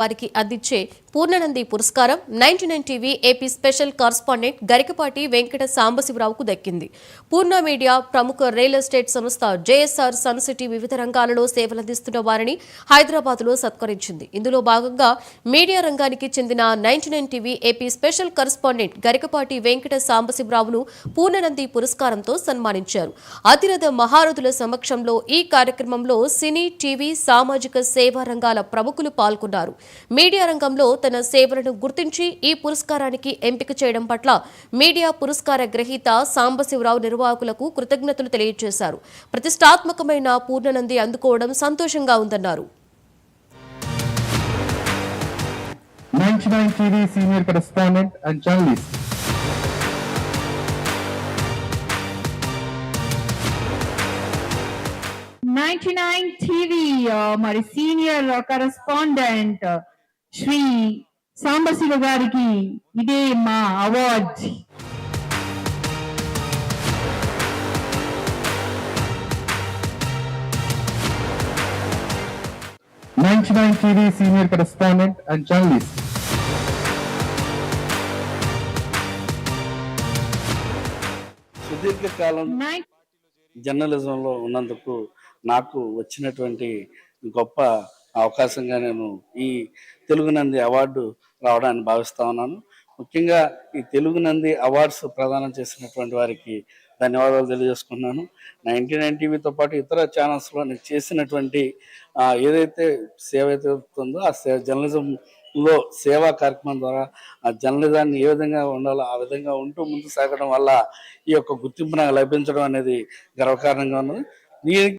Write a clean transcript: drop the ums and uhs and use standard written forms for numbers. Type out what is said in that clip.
వారికి అందించే పూర్ణనంది పురస్కారం 99 TV AP special correspondent Garikapati Venkata సాంబశివరావుకు దక్కింది. పూర్ణ మీడియా ప్రముఖ రియల్ ఎస్టేట్ సంస్థ జేఎస్ఆర్ సన్ సిటీ వివిధ రంగాలలో సేవలందిస్తున్న వారిని హైదరాబాద్లో సత్కరించింది. ఇందులో భాగంగా మీడియా రంగానికి చెందిన 99 TV AP special correspondent Garikapati Venkata సాంబశివరావును పూర్ణనంది పురస్కారంతో సన్మానించారు. అతిరథ మహారథుల సమక్షంలో ఈ కార్యక్రమంలో సినీ, టీవీ, సామాజిక సేవా రంగాల ప్రముఖులు పాల్గొన్నారు. మీడియా రంగంలో తన సేవలను గుర్తించి ఈ పురస్కారానికి ఎంపిక చేయడం పట్ల మీడియా పురస్కార గ్రహీత సాంబశివరావు నిర్వాహకులకు కృతజ్ఞతలు తెలియజేశారు. ప్రతిష్టాత్మకమైన పూర్ణనంది అందుకోవడం సంతోషంగా ఉందన్నారు. 99 TV senior correspondent and journalist. TV మరి సీనియర్ కరెస్పాండెంట్ శ్రీ సాంబశివ గారికి ఇదే మా award. TV senior correspondent and journalist. సుదీర్ఘకాలం జర్నలిజంలో ఉన్నందుకు నాకు వచ్చినటువంటి గొప్ప అవకాశంగా నేను ఈ తెలుగు నంది అవార్డు రావడాన్ని భావిస్తా ఉన్నాను. ముఖ్యంగా ఈ తెలుగు నంది అవార్డ్స్ ప్రదానం చేసినటువంటి వారికి ధన్యవాదాలు తెలియజేసుకున్నాను. 99 టీవీతో పాటు ఇతర ఛానల్స్లో నేను చేసినటువంటి ఏదైతే సేవ అయితే ఉందో ఆ జర్నలిజంలో సేవా కార్యక్రమం ద్వారా ఆ జర్నలిజాన్ని ఏ విధంగా ఉండాలో ఆ విధంగా ఉంటూ ముందుకు సాగడం వల్ల ఈ యొక్క గుర్తింపు నాకు లభించడం అనేది గర్వకారణంగా ఉన్నది.